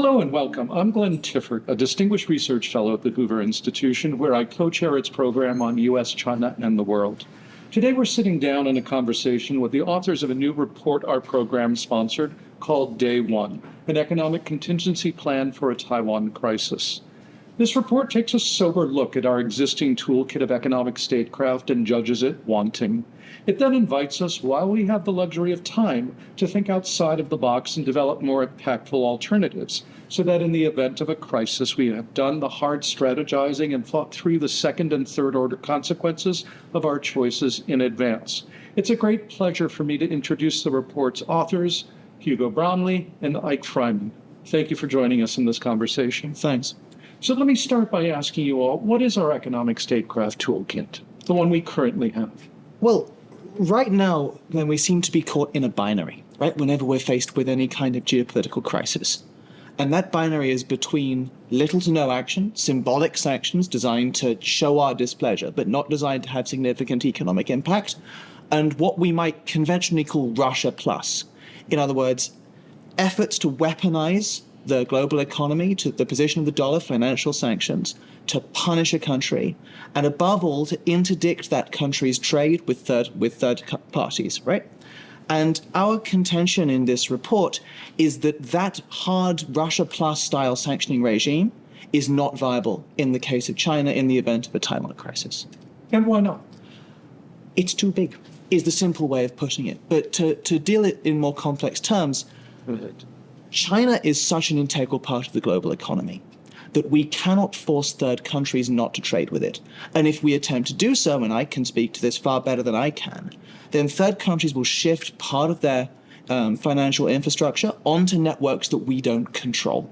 Hello and welcome. I'm Glenn Tiffert, a distinguished research fellow at the Hoover Institution, where I co-chair its program on U.S., China, and the world. Today we're sitting down in a conversation with the authors of a new report our program sponsored called Day One, an economic contingency plan for a Taiwan crisis. This report takes a sober look at our existing toolkit of economic statecraft and judges it wanting. It then invites us, while we have the luxury of time, to think outside of the box and develop more impactful alternatives, so that in the event of a crisis, we have done the hard strategizing and thought through the second and third order consequences of our choices in advance. It's a great pleasure for me to introduce the report's authors, Hugo Brownlee and Eyck Freymann. Thank you for joining us in this conversation. Thanks. So let me start by asking you all, what is our economic statecraft toolkit, the one we currently have? Well, right now, we seem to be caught in a binary, right? Whenever we're faced with any kind of geopolitical crisis. And that binary is between little to no action, symbolic sanctions designed to show our displeasure, but not designed to have significant economic impact, and what we might conventionally call Russia plus. In other words, efforts to weaponize the global economy to the position of the dollar, financial sanctions, to punish a country, and above all, to interdict that country's trade with third parties, right? And our contention in this report is that hard Russia plus style sanctioning regime is not viable in the case of China in the event of a Taiwan crisis. And why not? It's too big, is the simple way of putting it. But to deal it in more complex terms, China is such an integral part of the global economy that we cannot force third countries not to trade with it. And if we attempt to do so, and I can speak to this far better than I can, then third countries will shift part of their financial infrastructure onto networks that we don't control.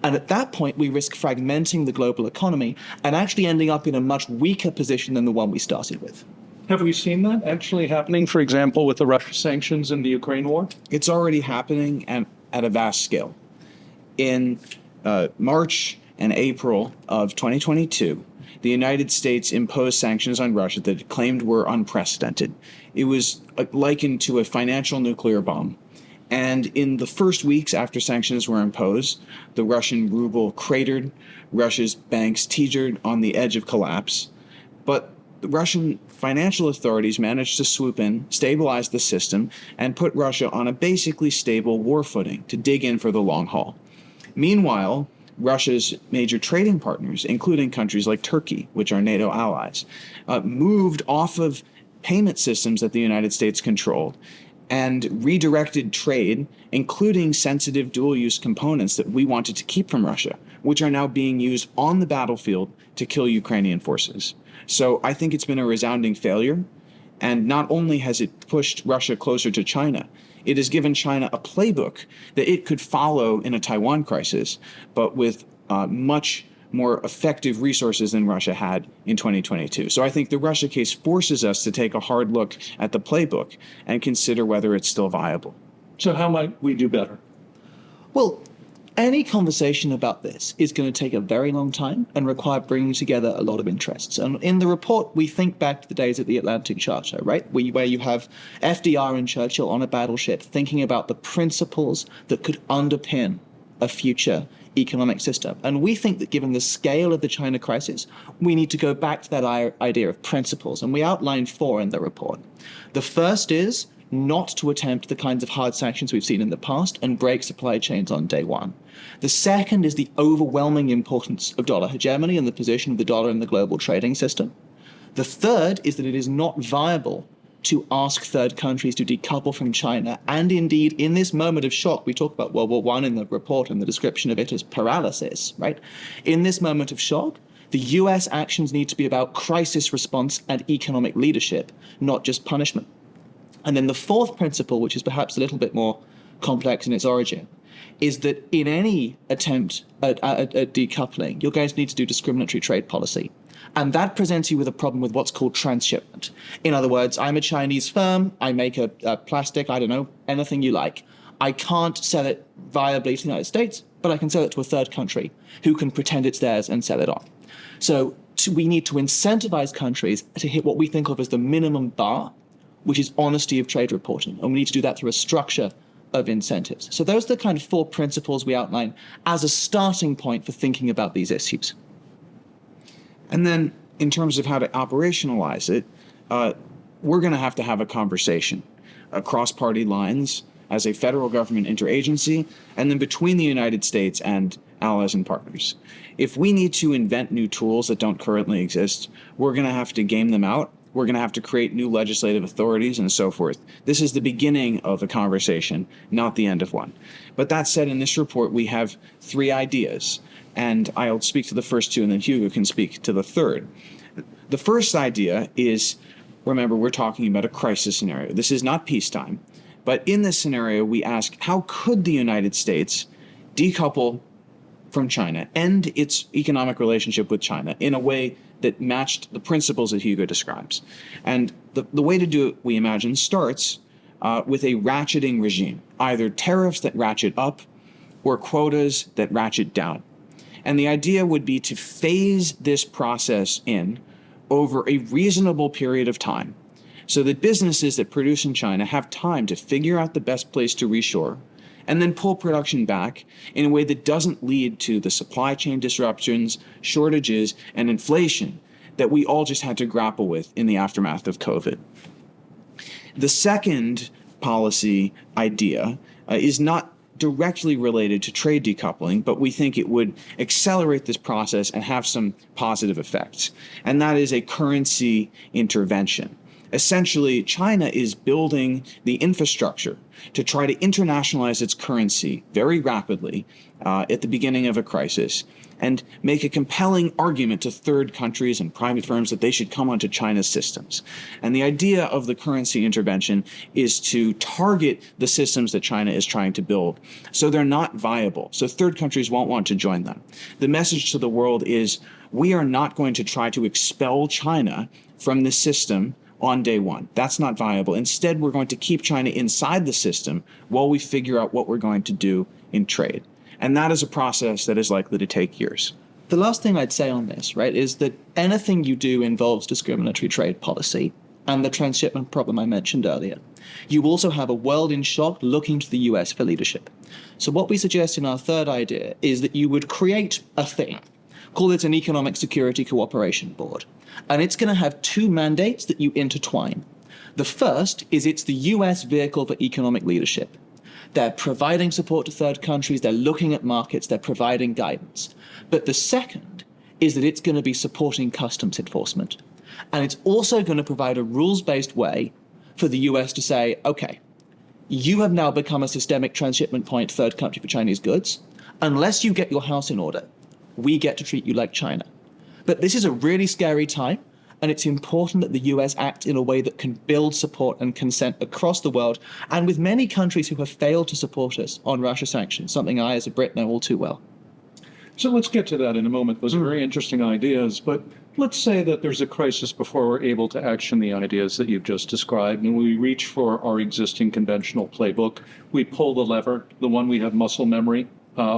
And at that point, we risk fragmenting the global economy and actually ending up in a much weaker position than the one we started with. Have we seen that actually happening, for example, with the Russia sanctions and the Ukraine war? It's already happening at a vast scale. In March and April of 2022, the United States imposed sanctions on Russia that it claimed were unprecedented. It was likened to a financial nuclear bomb. And in the first weeks after sanctions were imposed, the Russian ruble cratered, Russia's banks teetered on the edge of collapse. But the Russian financial authorities managed to swoop in, stabilize the system, and put Russia on a basically stable war footing to dig in for the long haul. Meanwhile, Russia's major trading partners, including countries like Turkey, which are NATO allies, moved off of payment systems that the United States controlled and redirected trade, including sensitive dual-use components that we wanted to keep from Russia, which are now being used on the battlefield to kill Ukrainian forces. So I think it's been a resounding failure. And not only has it pushed Russia closer to China, it has given China a playbook that it could follow in a Taiwan crisis, but with much more effective resources than Russia had in 2022. So I think the Russia case forces us to take a hard look at the playbook and consider whether it's still viable. So how might we do better? Well, any conversation about this is going to take a very long time and require bringing together a lot of interests. And in the report, we think back to the days of the Atlantic Charter, right? Where you have FDR and Churchill on a battleship thinking about the principles that could underpin a future economic system. And we think that given the scale of the China crisis, we need to go back to that idea of principles. And we outline 4 in the report. The first is not to attempt the kinds of hard sanctions we've seen in the past and break supply chains on day one. The second is the overwhelming importance of dollar hegemony and the position of the dollar in the global trading system. The third is that it is not viable to ask third countries to decouple from China. And indeed, in this moment of shock, we talk about World War I in the report and the description of it as paralysis, right? In this moment of shock, the US actions need to be about crisis response and economic leadership, not just punishment. And then the fourth principle, which is perhaps a little bit more complex in its origin, is that in any attempt at decoupling, you're going to need to do discriminatory trade policy. And that presents you with a problem with what's called transshipment. In other words, I'm a Chinese firm, I make a plastic, I don't know, anything you like. I can't sell it viably to the United States, but I can sell it to a third country who can pretend it's theirs and sell it on. So we need to incentivize countries to hit what we think of as the minimum bar, which is honesty of trade reporting. And we need to do that through a structure of incentives. So those are the kind of four principles we outline as a starting point for thinking about these issues. And then in terms of how to operationalize it, we're going to have a conversation across party lines as a federal government interagency, and then between the United States and allies and partners. If we need to invent new tools that don't currently exist, we're going to have to game them out. We're going to have to create new legislative authorities and so forth. This is the beginning of a conversation, not the end of one. But that said, in this report, we have three ideas, and I'll speak to the first two, and then Hugo can speak to the third. The first idea is, remember, we're talking about a crisis scenario. This is not peacetime. But in this scenario, we ask, how could the United States decouple from China, end its economic relationship with China in a way that matched the principles that Hugo describes? And the way to do it, we imagine, starts with a ratcheting regime, either tariffs that ratchet up or quotas that ratchet down. And the idea would be to phase this process in over a reasonable period of time, so that businesses that produce in China have time to figure out the best place to reshore and then pull production back in a way that doesn't lead to the supply chain disruptions, shortages, and inflation that we all just had to grapple with in the aftermath of COVID. The second policy idea is not directly related to trade decoupling, but we think it would accelerate this process and have some positive effects. And that is a currency intervention. Essentially, China is building the infrastructure to try to internationalize its currency very rapidly at the beginning of a crisis and make a compelling argument to third countries and private firms that they should come onto China's systems. And the idea of the currency intervention is to target the systems that China is trying to build so they're not viable, so third countries won't want to join them. The message to the world is, we are not going to try to expel China from this system on day one. That's not viable. Instead, we're going to keep China inside the system while we figure out what we're going to do in trade. And that is a process that is likely to take years. The last thing I'd say on this, right, is that anything you do involves discriminatory trade policy and the transshipment problem I mentioned earlier. You also have a world in shock looking to the US for leadership. So what we suggest in our third idea is that you would create a thing, call it an Economic Security Cooperation Board. And it's going to have two mandates that you intertwine. The first is it's the US vehicle for economic leadership. They're providing support to third countries, they're looking at markets, they're providing guidance. But the second is that it's going to be supporting customs enforcement. And it's also going to provide a rules-based way for the US to say, okay, you have now become a systemic transshipment point third country for Chinese goods. Unless you get your house in order, we get to treat you like China. But this is a really scary time, and it's important that the US act in a way that can build support and consent across the world, and with many countries who have failed to support us on Russia sanctions, something I as a Brit know all too well. So let's get to that in a moment. Those are very interesting ideas, but let's say that there's a crisis before we're able to action the ideas that you've just described, and we reach for our existing conventional playbook. We pull the lever, the one we have muscle memory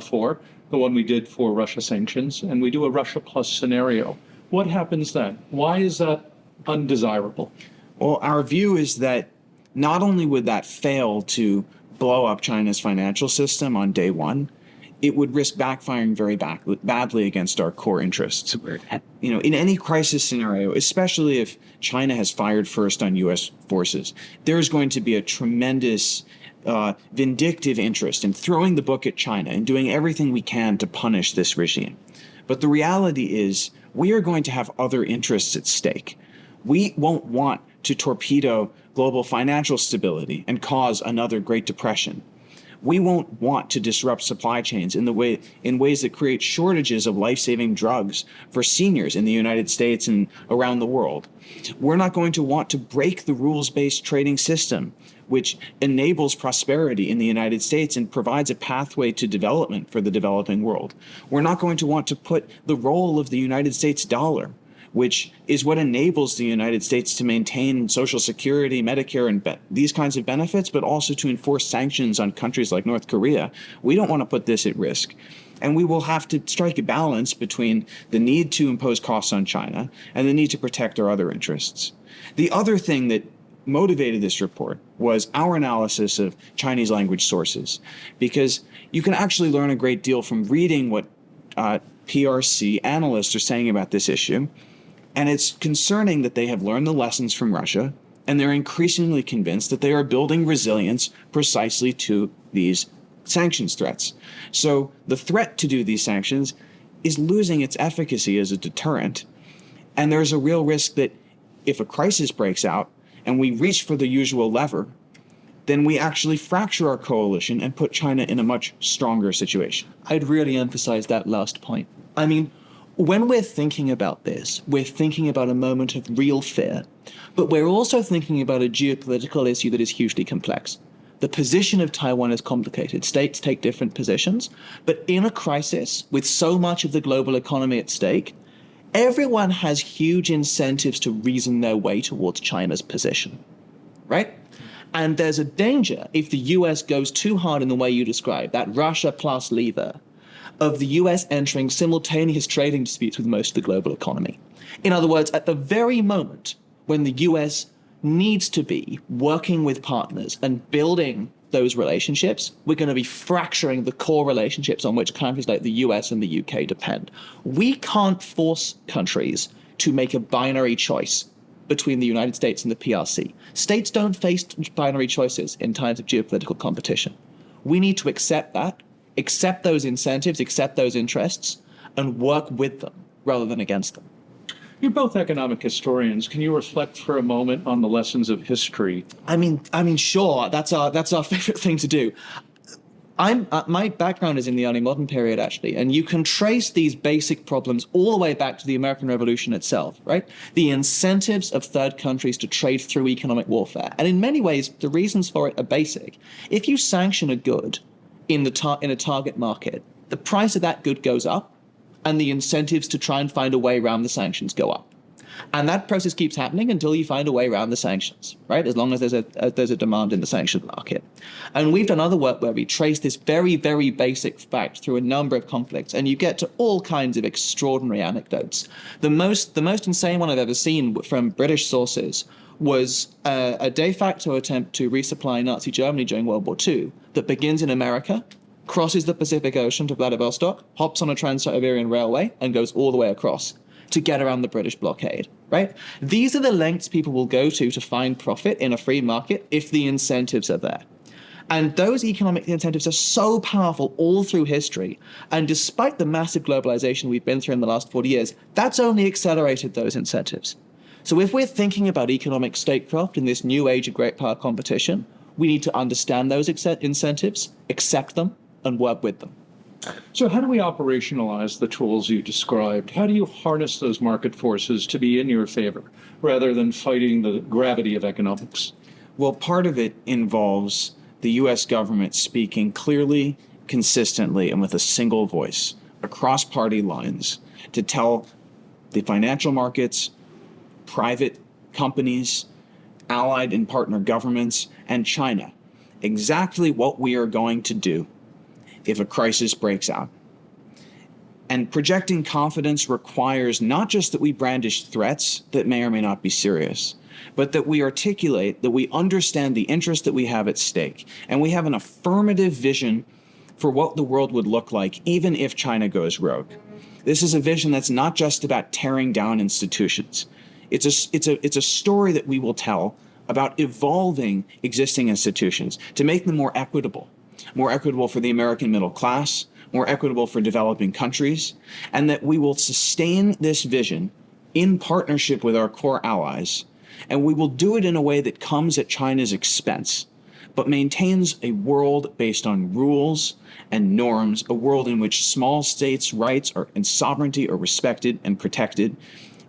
for, the one we did for Russia sanctions, and we do a Russia plus scenario. What happens then? Why is that undesirable? Well, our view is that not only would that fail to blow up China's financial system on day one, it would risk backfiring very badly against our core interests. You know, in any crisis scenario, especially if China has fired first on U.S. forces, there's going to be a tremendous vindictive interest in throwing the book at China and doing everything we can to punish this regime. But the reality is, we are going to have other interests at stake. We won't want to torpedo global financial stability and cause another Great Depression. We won't want to disrupt supply chains in ways that create shortages of life-saving drugs for seniors in the United States and around the world. We're not going to want to break the rules-based trading system, which enables prosperity in the United States and provides a pathway to development for the developing world. We're not going to want to put the role of the United States dollar, which is what enables the United States to maintain Social Security, Medicare, and these kinds of benefits, but also to enforce sanctions on countries like North Korea. We don't want to put this at risk. And we will have to strike a balance between the need to impose costs on China and the need to protect our other interests. The other thing that motivated this report was our analysis of Chinese language sources, because you can actually learn a great deal from reading what PRC analysts are saying about this issue. And it's concerning that they have learned the lessons from Russia, and they're increasingly convinced that they are building resilience precisely to these sanctions threats. So the threat to do these sanctions is losing its efficacy as a deterrent. And there's a real risk that if a crisis breaks out and we reach for the usual lever, then we actually fracture our coalition and put China in a much stronger situation. I'd really emphasize that last point. I mean, when we're thinking about this, we're thinking about a moment of real fear, but we're also thinking about a geopolitical issue that is hugely complex. The position of Taiwan is complicated. States take different positions, but in a crisis with so much of the global economy at stake, everyone has huge incentives to reason their way towards China's position, right? And there's a danger if the US goes too hard in the way you described, that Russia plus lever, of the US entering simultaneous trading disputes with most of the global economy. In other words, at the very moment when the US needs to be working with partners and building those relationships, we're going to be fracturing the core relationships on which countries like the US and the UK depend. We can't force countries to make a binary choice between the United States and the PRC. States don't face binary choices in times of geopolitical competition. We need to accept that, accept those incentives, accept those interests, and work with them rather than against them. You're both economic historians. Can you reflect for a moment on the lessons of history? I mean, sure. That's our favorite thing to do. My background is in the early modern period, actually, and you can trace these basic problems all the way back to the American Revolution itself, right? The incentives of third countries to trade through economic warfare, and in many ways, the reasons for it are basic. If you sanction a good in a target market, the price of that good goes up, and the incentives to try and find a way around the sanctions go up. And that process keeps happening until you find a way around the sanctions, right? As long as there's a demand in the sanction market. And we've done other work where we trace this very, very basic fact through a number of conflicts, and you get to all kinds of extraordinary anecdotes. The most insane one I've ever seen from British sources was a de facto attempt to resupply Nazi Germany during World War II that begins in America, crosses the Pacific Ocean to Vladivostok, hops on a Trans-Siberian railway, and goes all the way across to get around the British blockade, right? These are the lengths people will go to find profit in a free market if the incentives are there. And those economic incentives are so powerful all through history. And despite the massive globalization we've been through in the last 40 years, that's only accelerated those incentives. So if we're thinking about economic statecraft in this new age of great power competition, we need to understand those incentives, accept them, and work with them. So how do we operationalize the tools you described? How do you harness those market forces to be in your favor rather than fighting the gravity of economics? Well, part of it involves the U.S. government speaking clearly, consistently, and with a single voice across party lines to tell the financial markets, private companies, allied and partner governments, and China exactly what we are going to do if a crisis breaks out. And projecting confidence requires not just that we brandish threats that may or may not be serious, but that we articulate, that we understand the interest that we have at stake, and we have an affirmative vision for what the world would look like even if China goes rogue. This is a vision that's not just about tearing down institutions. It's a story that we will tell about evolving existing institutions to make them more equitable for the American middle class, more equitable for developing countries, and that we will sustain this vision in partnership with our core allies, and we will do it in a way that comes at China's expense, but maintains a world based on rules and norms, a world in which small states' rights and sovereignty are respected and protected.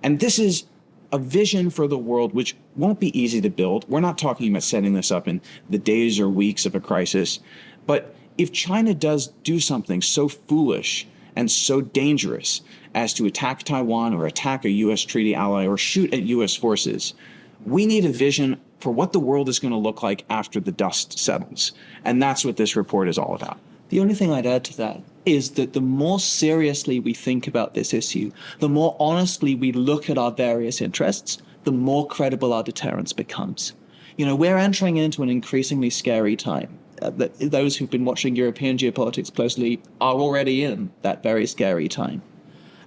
And this is a vision for the world which won't be easy to build. We're not talking about setting this up in the days or weeks of a crisis. But if China does do something so foolish and so dangerous as to attack Taiwan or attack a U.S. treaty ally or shoot at U.S. forces, we need a vision for what the world is going to look like after the dust settles. And that's what this report is all about. The only thing I'd add to that is that the more seriously we think about this issue, the more honestly we look at our various interests, the more credible our deterrence becomes. We're entering into an increasingly scary time. Those who've been watching European geopolitics closely are already in that very scary time.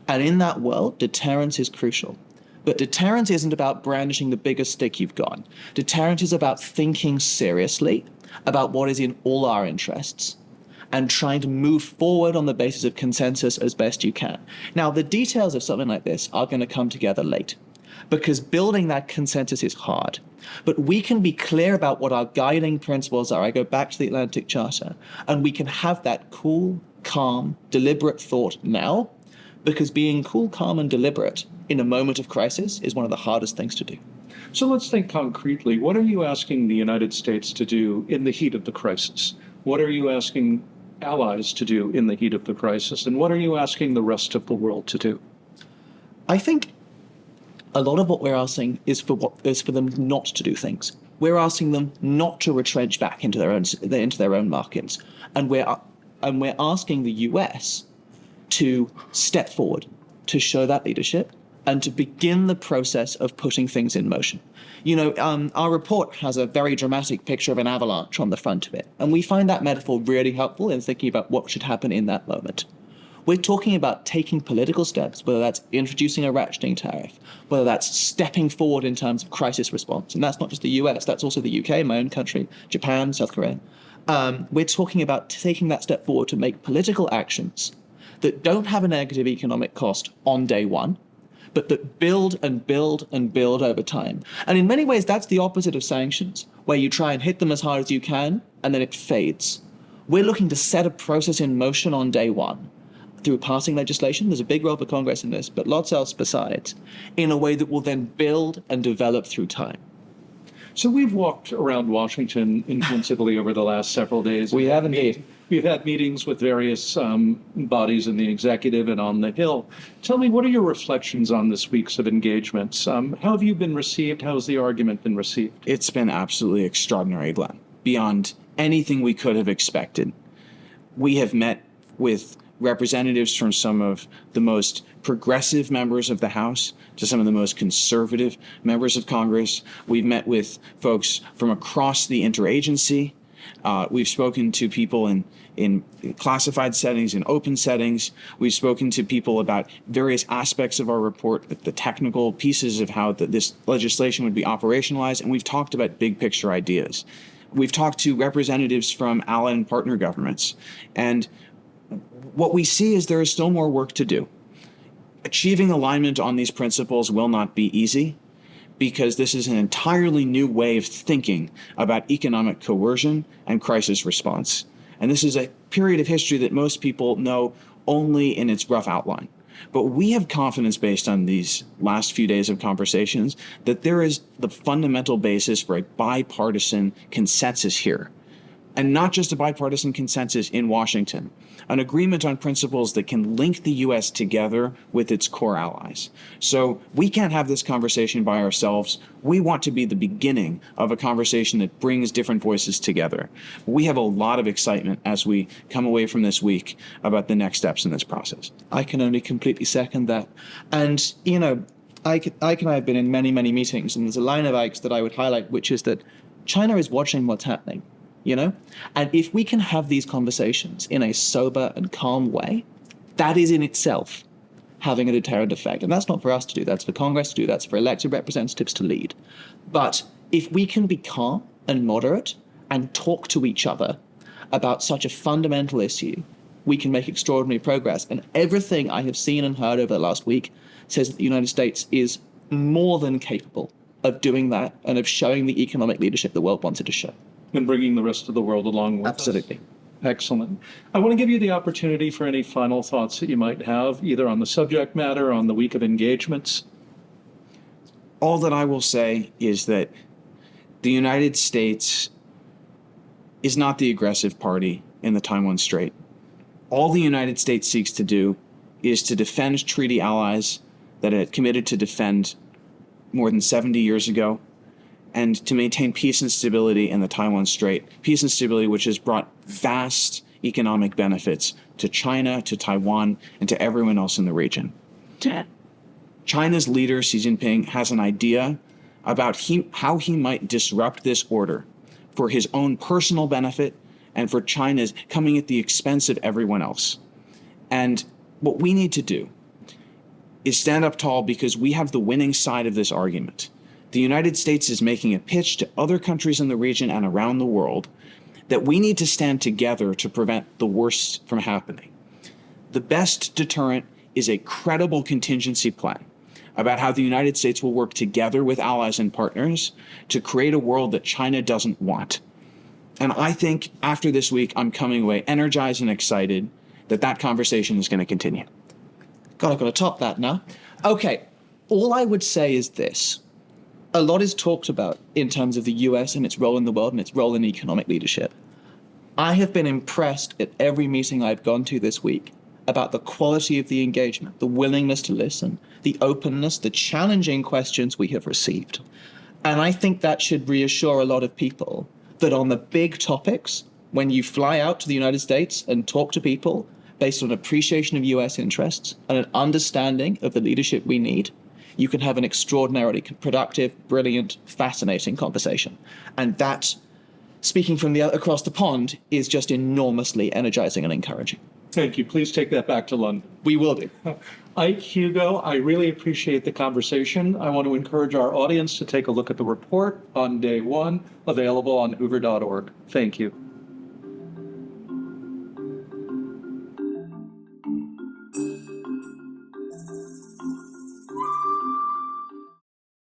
And in that world, deterrence is crucial. But deterrence isn't about brandishing the biggest stick you've got. Deterrence is about thinking seriously about what is in all our interests and trying to move forward on the basis of consensus as best you can. Now, the details of something like this are going to come together late because building that consensus is hard. But we can be clear about what our guiding principles are. I go back to the Atlantic Charter, and we can have that cool, calm, deliberate thought now, because being cool, calm, and deliberate in a moment of crisis is one of the hardest things to do. So let's think concretely. What are you asking the United States to do in the heat of the crisis? What are you asking allies to do in the heat of the crisis? And what are you asking the rest of the world to do? I think a lot of what we're asking is for them not to do things. We're asking them not to retrench back into their own markets, and we're asking the US to step forward, to show that leadership, and to begin the process of putting things in motion. Our report has a very dramatic picture of an avalanche on the front of it, and we find that metaphor really helpful in thinking about what should happen in that moment. We're talking about taking political steps, whether that's introducing a ratcheting tariff, whether that's stepping forward in terms of crisis response. And that's not just the US, that's also the UK, my own country, Japan, South Korea. We're talking about taking that step forward to make political actions that don't have a negative economic cost on day one, but that build and build and build over time. And in many ways, that's the opposite of sanctions, where you try and hit them as hard as you can, and then it fades. We're looking to set a process in motion on day one through passing legislation. There's a big role for Congress in this, but lots else besides, in a way that will then build and develop through time. So we've walked around Washington intensively over the last several days. We have indeed. We've had meetings with various bodies in the executive and on the Hill. Tell me, what are your reflections on this week's of engagements? How have you been received? How has the argument been received? It's been absolutely extraordinary, Glenn, beyond anything we could have expected. We have met with representatives from some of the most progressive members of the House to some of the most conservative members of Congress. We've met with folks from across the interagency. We've spoken to people in classified settings, in open settings. We've spoken to people about various aspects of our report, the technical pieces of how this legislation would be operationalized, and we've talked about big picture ideas. We've talked to representatives from ally and partner governments, and what we see is there is still more work to do. Achieving alignment on these principles will not be easy, because this is an entirely new way of thinking about economic coercion and crisis response. And this is a period of history that most people know only in its rough outline. But we have confidence, based on these last few days of conversations, that there is the fundamental basis for a bipartisan consensus here. And not just a bipartisan consensus in Washington, an agreement on principles that can link the U.S. together with its core allies. So we can't have this conversation by ourselves. We want to be the beginning of a conversation that brings different voices together. We have a lot of excitement as we come away from this week about the next steps in this process. I can only completely second that. And, Eyck and I have been in many, many meetings, and there's a line of Eyck's that I would highlight, which is that China is watching what's happening. And if we can have these conversations in a sober and calm way, that is in itself having a deterrent effect. And that's not for us to do. That's for Congress to do. That's for elected representatives to lead. But if we can be calm and moderate and talk to each other about such a fundamental issue, we can make extraordinary progress. And everything I have seen and heard over the last week says that the United States is more than capable of doing that and of showing the economic leadership the world wants it to show. And bringing the rest of the world along with Absolutely. us. Excellent. I want to give you the opportunity for any final thoughts that you might have, either on the subject matter, on the week of engagements. All that I will say is that the United States is not the aggressive party in the Taiwan Strait. All the United States seeks to do is to defend treaty allies that it committed to defend more than 70 years ago, and to maintain peace and stability in the Taiwan Strait, peace and stability which has brought vast economic benefits to China, to Taiwan, and to everyone else in the region. China's leader, Xi Jinping, has an idea about how he might disrupt this order for his own personal benefit and for China's coming at the expense of everyone else. And what we need to do is stand up tall because we have the winning side of this argument. The United States is making a pitch to other countries in the region and around the world that we need to stand together to prevent the worst from happening. The best deterrent is a credible contingency plan about how the United States will work together with allies and partners to create a world that China doesn't want. And I think after this week, I'm coming away energized and excited that that conversation is going to continue. God, I've got to top that now. Okay, all I would say is this. A lot is talked about in terms of the US and its role in the world and its role in economic leadership. I have been impressed at every meeting I've gone to this week about the quality of the engagement, the willingness to listen, the openness, the challenging questions we have received. And I think that should reassure a lot of people that on the big topics, when you fly out to the United States and talk to people based on appreciation of US interests and an understanding of the leadership we need, you can have an extraordinarily productive, brilliant, fascinating conversation. And that, speaking from across the pond, is just enormously energizing and encouraging. Thank you. Please take that back to London. We will do. Eyck, Hugo, I really appreciate the conversation. I want to encourage our audience to take a look at the report on day one, available on hoover.org. Thank you.